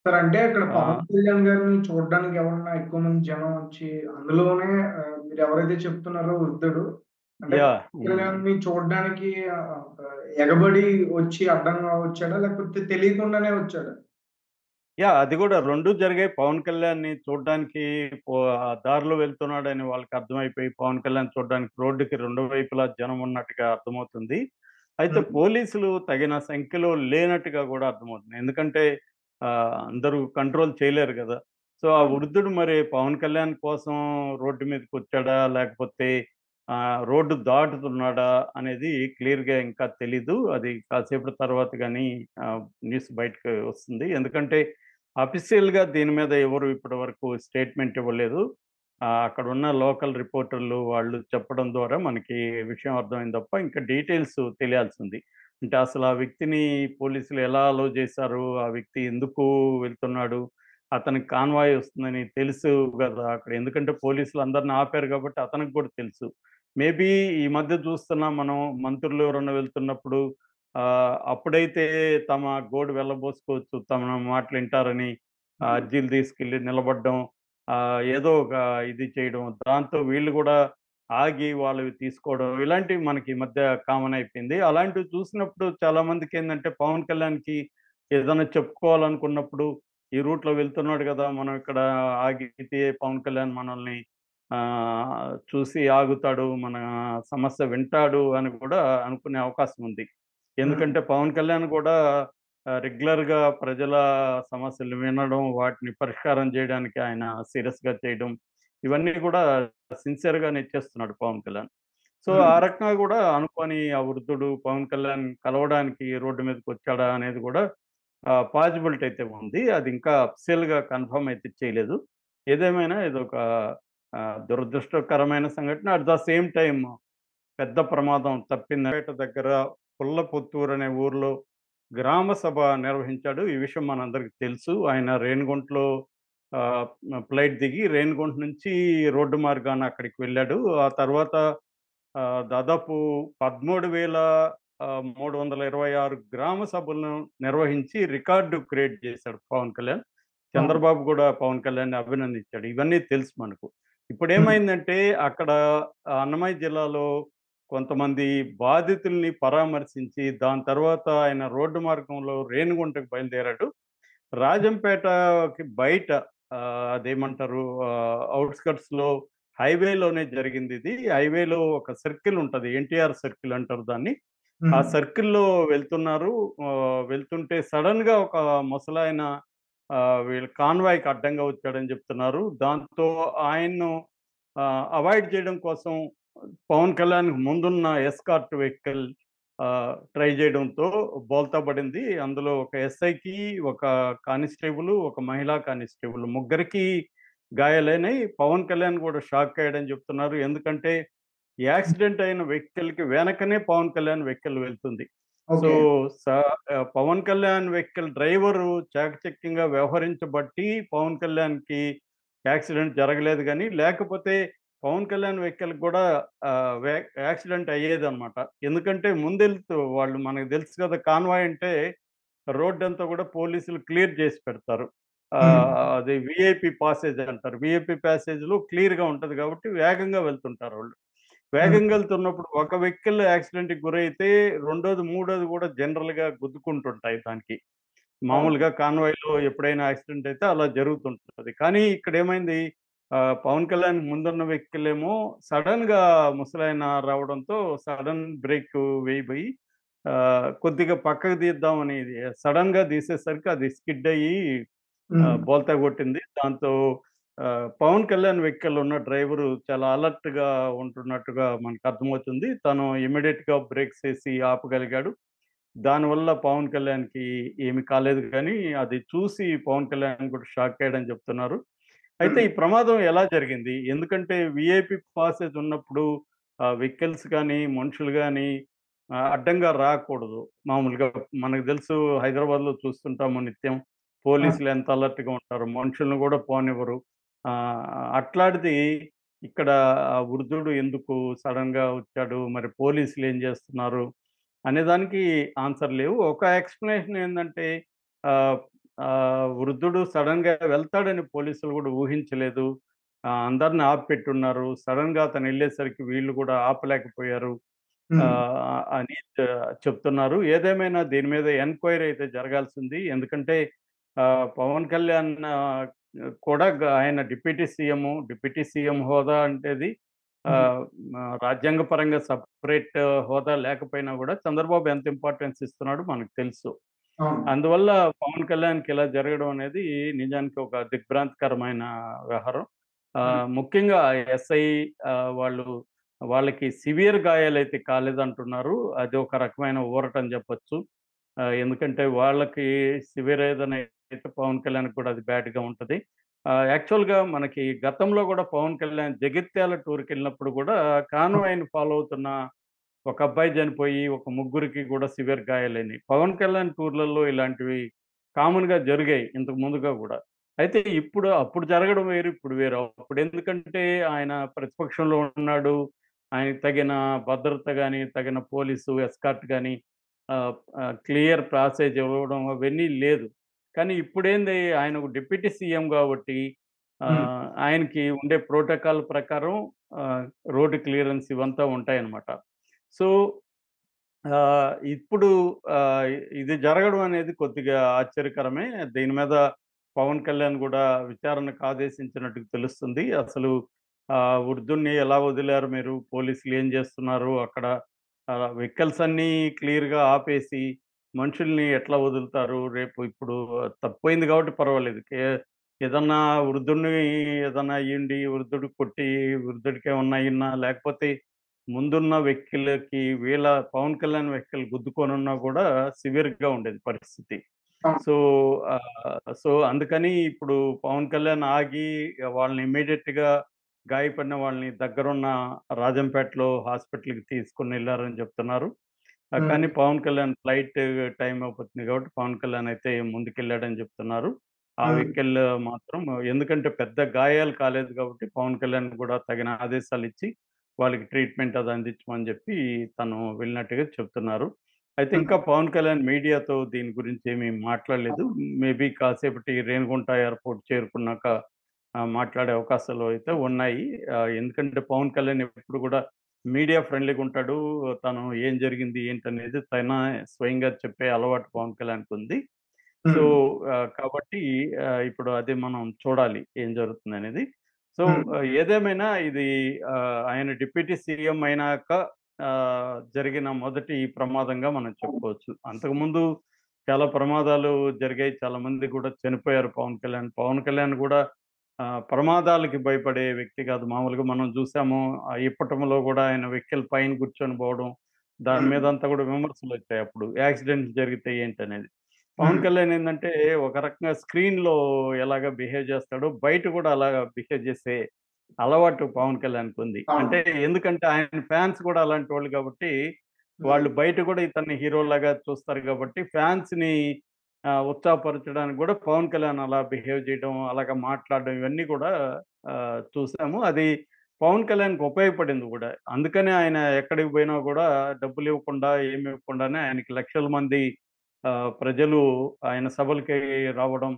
Sir అంటే అక్కడ ఆహ్, 'పవన్ కళ్యాణ్' గారిని చూడడానికి ఎవరన్నా ఎక్కువ మంది జనం వచ్చి అందులోనే మీరెవరైతే చెప్తున్నారో వృద్ధుడు అంటే యాహ్! 'పవన్ కళ్యాణ్‌ని' చూడడానికి ఎగబడి వచ్చి అడ్డంగా వచ్చాడా? లేకపోతే తెలియకుండానే వచ్చాడా? అది గూడా 2 జరిగాయి. పవన్ కళ్యాణ్‌ని చూడ్డానికి దారిలో వెళ్తున్నాడని వాళ్ళకి అర్థమైపోయి, పవన్ కళ్యాణ్ చూడ్డానికి రోడ్డుకి 2 వైపులా జనం ఉన్నట్టుగా అర్థమవుతుంది. అయితే హ్మ్. పోలీసులు తగిన సంఖ్యలో లేనట్టుగా గూడా అర్థమవుతుంది. ఎందుకంటే అందరూ కంట్రోల్ చేయలేరు గదా! సో, ఆ అవును. వృద్ధుడు మరి పవన్ కళ్యాణ్ కోసం రోడ్డు మీదకొచ్చాడా? లేకపోతే రోడ్డు దాటుతున్నాడా? అనేది క్లియర్‌గా ఇంకా తెలీదు. అది కాసేపటి తర్వాత గాని న్యూస్ బయటకి వస్తుంది. ఎందుకంటే అఫీషియల్‌గా దీని మీద ఎవరు ఇప్పటివరకు స్టేట్‌మెంట్ ఇవ్వలేదు. అక్కడున్న లోకల్ రిపోర్టర్లు వాళ్ళు చెప్పడం ద్వారా మనకి విషయం అర్థమైంది తప్ప, ఇంకా డీటెయిల్స్ తెలియాల్సింది. అంటే అసలు ఆ వ్యక్తిని పోలీసులు ఎలా అలో చేశారు? ఆ వ్యక్తి ఎందుకు వెళ్తున్నాడు? అతనికి కాన్వాయ్ వస్తుందని తెలుసు గదా! అక్కడ ఎందుకంటే పోలీసులు అందరిని ఆపారు కాబట్టి అతనికి కూడా తెలుసు. మేబీ ఈ మధ్య చూస్తున్నాం మనం మంత్రులు ఎవరన్నా వెళ్తున్నప్పుడు అప్పుడైతే తమ గోడు వెళ్ళబోసుకోవచ్చు. తమ మాటలింటారని హ్మ్. అర్జీలు తీసుకెళ్ళి నిలబడడం. ఏదో ఒక ఇది చేయడం. దాంతో వీళ్ళు గూడా ఆగి వాళ్ళవి తీసుకోవడం. ఇలాంటివి మనకి ఈ మధ్య కామన్ అయిపోయింది. అలాంటివి చూసినప్పుడు చాలామందికేందంటే పవన్ కళ్యాణ్‌కి ఏదైనా చెప్పుకోవాలనుకున్నప్పుడు ఈ రూట్‌లో వెళ్తున్నాడు గదా! మనం ఇక్కడ ఆగితే పవన్ కళ్యాణ్ మనల్ని చూసి ఆగుతాడు. మన సమస్య వింటాడు అని కూడా అనుకునే అవకాశం ఉంది. హ్మ్. ఎందుకంటే పవన్ కళ్యాణ్ గూడా రెగ్యులర్‌గా ప్రజల సమస్యలు వినడం, వాటిని పరిష్కారం జేయడానికి ఆయన సీరియస్‌గా చేయడం, ఇవన్నీ గూడా సిన్సియర్‌గానే చేస్తున్నాడు పవన్ కళ్యాణ్. సో, హ్మ్. ఆ రకంగా గూడా అనుకోని ఆ వృద్ధుడు పవన్ కళ్యాణ్ కలవడానికి రోడ్డు మీదకొచ్చాడా అనేది గూడా పాజిబిలిటీ అయితే ఉంది. అది ఇంకా అఫీషియల్‌గా కన్ఫర్మ్ అయితే చేయలేదు. ఏదేమైనా ఇదొక దురదృష్టకరమైన సంఘటన. అట్ ద సేమ్ టైమ్ పెద్ద ప్రమాదం తప్పింది. పేట దగ్గర పుల్లపుత్తూరు అనే ఊర్లో గ్రామ సభ నిర్వహించాడు. ఈ విషయం మనందరికి తెలుసు. ఆయన రేణిగుంటలో ఆహ్, ఫ్లైట్ దిగి రేణిగుంట నుంచి రోడ్డు మార్గాన అక్కడికి వెళ్ళాడు. ఆ తర్వాత దాదాపు 13,326 గ్రామ సభలను నిర్వహించి రికార్డు క్రియేట్ చేశాడు పవన్ కళ్యాణ్. అవును. చంద్రబాబు గూడా పవన్ కళ్యాణ్‌ని అభినందించాడు. ఇవన్నీ తెలుసు మనకు. హ్మ్. ఇప్పుడేమైందంటే అక్కడ అన్నమయ్య జిల్లాలో కొంతమంది బాధితుల్ని పరామర్శించి, దాని తర్వాత ఆయన రోడ్డు మార్గంలో రేణిగుంటకు బయలుదేరాడు. రాజంపేటకి బయట అదేమంటారు ఔట్‌స్కర్ట్స్‌లో హైవేలోనే జరిగిందిది. హైవేలో ఒక సర్కిల్ ఉంటది. ఎన్టీఆర్ సర్కిల్ అంటారు దాన్ని. ఆ హ్మ్. సర్కిల్‌లో వెళ్తున్నారు. వెళ్తుంటే సడెన్‌గా ఒక ముసలాయన వీళ్ళ కాన్వాయ్‌కి అడ్డంగా వచ్చాడని చెప్తున్నారు. దాంతో ఆయన్ను అవాయిడ్ చేయడం కోసం పవన్ కళ్యాణ్‌కి ముందున్న ఎస్కార్ట్ వెహికల్ ట్రై చేయడంతో బోల్తా పడింది. అందులో ఒక ఎస్ఐకి, ఒక కానిస్టేబుల్, ఒక మహిళా కానిస్టేబుల్ ముగ్గురికి గాయాలైనయి. పవన్ కళ్యాణ్ కూడా షాక్ అయ్యాడని చెప్తున్నారు. ఎందుకంటే యాక్సిడెంట్ అయిన వెహికల్‌కి వెనకనే పవన్ కళ్యాణ్ వెహికల్ వెళ్తుంది. So, okay. స పవన్ కళ్యాణ్ వెహికల్ డ్రైవరు చాకచక్యంగా వ్యవహరించబట్టి పవన్ కళ్యాణ్‌కి యాక్సిడెంట్ జరగలేదు గానీ, లేకపోతే పవన్ కళ్యాణ్ వెహికల్‌కి గూడా ఆహ్, వే యాక్సిడెంట్ అయ్యేదనమాట. ఎందుకంటే ముందెళ్తూ వాళ్ళు మనకు తెలుసు కదా! కాన్వాయ్ అంటే రోడ్డంతా గూడా పోలీసులు క్లియర్ జేసి పెడతారు. హ్మ్. అది వీఐపీ పాసేజ్ అంటారు. వీఐపీ ప్యాసేజ్‌లో క్లియర్‌గా ఉంటది గాబట్టి వేగంగా వెళ్తుంటారోళ్ళు. హ్మ్. వేగంగా వెళ్తున్నప్పుడు ఒక వెహికల్ యాక్సిడెంట్‌కి గురైతే రెండోది, మూడోది గూడా జనరల్‌గా గుద్దుకుంటుంటాయి దానికి. అవును. మామూలుగా కాన్వాయ్‌లో ఎప్పుడైనా యాక్సిడెంట్ అయితే అలా జరుగుతుంటది. కానీ ఇక్కడేమైంది పవన్ కళ్యాణ్ ముందున్న వెహికలేమో సడెన్‌గా ముసలాయన రావడంతో సడెన్ బ్రేక్ వేయబోయి కొద్దిగా పక్కకు తీద్దామని సడెన్‌గా తీసేసరికి అది స్కిడ్ అయ్యి హ్మ్. బోల్తా కొట్టింది. దాంతో పవన్ కళ్యాణ్ వెహికల్ ఉన్న డ్రైవరు చాలా అలర్ట్‌గా ఉంటున్నట్టుగా మనకు అర్థమవుతుంది. తను ఇమ్మీడియేట్‌గా బ్రేక్స్ ఏసి ఆపగలిగాడు. దానివల్ల పవన్ కళ్యాణ్‌కి ఏమి కాలేదు గానీ, అది చూసి పవన్ కళ్యాణ్ కూడా షాక్ అయ్యాడని చెప్తున్నారు. అయితే హ్మ్. ఈ ప్రమాదం ఎలా జరిగింది? ఎందుకంటే వీఐపీ పాసేజ్ ఉన్నప్పుడు వెహికల్స్ గానీ, మనుషులు గానీ అడ్డంగా రాకూడదు. మామూలుగా మనకు తెలుసు హైదరాబాద్‌లో చూస్తుంటాము నిత్యం. ఆ! పోలీసులు ఎంత అలర్ట్‌గా ఉంటారో, మనుషుల్ని గూడా పోనివ్వరు. అట్లాంటిది ఇక్కడ ఆ వృద్ధుడు ఎందుకు సడెన్‌గా వచ్చాడు? మరి పోలీసులేం జేస్తున్నారు? అనేదానికి ఆన్సర్ లేవు. ఒక ఎక్స్‌ప్లనేషన్ ఏందంటే ఆహ్, వృద్ధుడు సడెన్‌గా వెళ్తాడని పోలీసులు గూడా ఊహించలేదు. అందరిని ఆపిపెట్టున్నారు. సడెన్‌గా అతనెళ్ళేసరికి వీళ్ళు గూడా ఆపలేకపోయారు. హ్మ్. అని చెప్తున్నారు. ఏదేమైనా దీని మీద ఎంక్వైరీ అయితే జరగాల్సింది. ఎందుకంటే పవన్ కళ్యాణ్ కూడా ఆయన డిప్యూటీ సీఎం హోదా అంటేది హ్మ్. ఆహ్, రాజ్యాంగపరంగా సెపరేట్ హోదా లేకపోయినా గూడా చంద్రబాబు ఎంత ఇంపార్టెన్స్ ఇస్తున్నాడో మనకు తెలుసు. అవును. అందువల్ల పవన్ కళ్యాణ్‌కి ఇలా జరగడం అనేది నిజానికి ఒక దిగ్భ్రాంతికరమైన వ్యవహారం. హ్మ్. ముఖ్యంగా ఎస్ఐ వాళ్ళకి సివియర్ గాయాలైతే కాలేదంటున్నారు. అది ఒక రకమైన ఊరటని చెప్పొచ్చు. ఎందుకంటే వాళ్ళకి సివియర్ ఏదైనా అయితే పవన్ కళ్యాణ్‌కి కూడా అది బ్యాడ్‌గా ఉంటది. యాక్చువల్‌గా మనకి గతంలో గూడా పవన్ కళ్యాణ్ జగిత్యాల టూర్‌కెళ్ళినప్పుడు గూడా కాన్వాయ్‌ని ఫాలో అవుతున్న ఒక అబ్బాయి చనిపోయి, ఒక ముగ్గురికి కూడా సివియర్ గాయాలయినాయి. పవన్ కళ్యాణ్ టూర్‌లలో ఇలాంటివి కామన్‌గా జరిగాయి ఇంతకు ముందుగా గూడా. అయితే అప్పుడు జరగడం వేరు, ఇప్పుడు వేరు. అప్పుడెందుకంటే ఆయన ప్రతిపక్షంలో ఉన్నాడు. ఆయనకి తగిన భద్రత గాని, తగిన పోలీసు ఎస్కార్ట్ గాని, ఆహ్, క్లియర్ పాసేజ్ ఇవ్వడం అవన్నీ లేదు. కానీ ఇప్పుడేంది ఆయన ఒక డిప్యూటీ సీఎం గాబట్టి హ్మ్. ఆయనకి ఉండే ప్రోటోకాల్ ప్రకారం ఆహ్, రోడ్ క్లియరెన్స్ ఇవంతా ఉంటాయన్నమాట. సో, ఇప్పుడు ఆహ్, ఇది జరగడం అనేది కొద్దిగా ఆశ్చర్యకరమే. దీని మీద పవన్ కళ్యాణ్ గూడా విచారణకు ఆదేశించినట్టు తెలుస్తుంది. అసలు వృద్ధుడిని ఎలా వదిలారు మీరు? పోలీసులు ఏం జేస్తున్నారు? అక్కడ వెహికల్స్ అన్నీ క్లియర్‌గా ఆపేసి, మనుషుల్ని ఎట్లా వదులుతారు? రేపు ఇప్పుడు తప్పయింది గాబట్టి పర్వాలేదు. ఏదన్నా వృద్ధుడిని ఏదన్నా అయ్యుండి, వృద్ధుడు కొట్టి, వృద్ధుడికేమన్నా అయింనా లేకపోతే ముందున్న వెహికల్‌కి పవన్ కళ్యాణ్ వెహికల్ గుద్దుకొనున్నా గూడా సివియర్‌గా ఉండేది పరిస్థితి. అవును. సో, అందుకని ఇప్పుడు పవన్ కళ్యాణ్ ఆగి వాళ్ళని ఇమ్మీడియేట్‌గా గాయపడిన వాళ్ళని దగ్గరున్న రాజంపేటలో హాస్పిటల్‌కి తీసుకొనెళ్లారని చెప్తున్నారు. హ్మ్. కానీ పవన్ కళ్యాణ్ ఫ్లైట్ టైమ్ అయిపోతుంది కాబట్టి పవన్ కళ్యాణ్ అయితే ముందుకెళ్ళాడని చెప్తున్నారు. ఆ హ్మ్. వెహికల్ మాత్రం ఎందుకంటే పెద్ద గాయాలు కాలేదు కాబట్టి పవన్ కళ్యాణ్ గూడా తగిన ఆదేశాలిచ్చి వాళ్ళకి ట్రీట్‌మెంట్ అది అందించమని జెప్పి తను వెళ్ళినట్టుగా చెప్తున్నారు. అయితే హ్మ్. ఇంకా పవన్ కళ్యాణ్ మీడియాతో దీని గురించి ఏమి మాట్లాడలేదు. మేబీ కాసేపటి రేణిగుంట ఎయిర్‌పోర్ట్ చేరుకున్నాక మాట్లాడే అవకాశాలు అయితే ఉన్నాయి. ఎందుకంటే పవన్ కళ్యాణ్ ఎప్పుడు గూడా మీడియా ఫ్రెండ్లీగా ఉంటాడు. తను ఏం జరిగింది ఏంటనేది స్వయంగా చెప్పే అలవాటు పవన్ కళ్యాణ్‌కుంది. సో, హ్మ్. కాబట్టి ఇప్పుడు అది మనం చూడాలి ఏం జరుగుతుందనేది. సో, హ్మ్. ఏదేమైనా ఇది ఆయన డిప్యూటీ సీఎం అయినాక జరిగిన మొదటి ప్రమాదంగా మనం చెప్పుకోవచ్చు. అంతకుముందు చాలా ప్రమాదాలు జరిగాయి. చాలామంది కూడా చనిపోయారు పవన్ కళ్యాణ్. పవన్ కళ్యాణ్ గూడా ప్రమాదాలకి భయపడే వ్యక్తి కాదు. మామూలుగా మనం చూసాము ఇప్పటంలో గూడా ఆయన వెహికల్ పైన కూర్చొని పోవడం, దాని హ్మ్. మీదంతా గూడా విమర్శలొచ్చాయి అప్పుడు. యాక్సిడెంట్స్ జరిగితే ఏంటనేది. పవన్ హ్మ్. కళ్యాణ్ ఏందంటే, ఒక రకంగా స్క్రీన్‌లో ఎలాగా బిహేవ్ చేస్తాడో, బయట కూడా అలాగా బిహేవ్ చేసే అలవాటు పవన్ కళ్యాణ్‌కుంది. అంటే అవును. ఎందుకంటే, ఆయన ఫ్యాన్స్ కూడా అలాంటోళ్ళు కాబట్టి, హ్మ్. వాళ్ళు బయట కూడా ఇతన్ని హీరోలాగా చూస్తారు కాబట్టి, ఫ్యాన్స్‌ని ఉత్సాహపరచడానికి కూడా పవన్ కళ్యాణ్ అలా బిహేవ్ చేయడం, అలాగా మాట్లాడడం ఇవన్నీ కూడా చూసాము. అది పవన్ కళ్యాణ్‌కి ఉపయోగపడింది గూడా. అందుకనే ఆయన ఎక్కడికి పోయినా గూడా డబ్బులివ్వకుండా, ఏమి ఇవ్వకుండానే ఆయనకి లక్షల మంది ప్రజలు ఆయన సభలకి రావడం,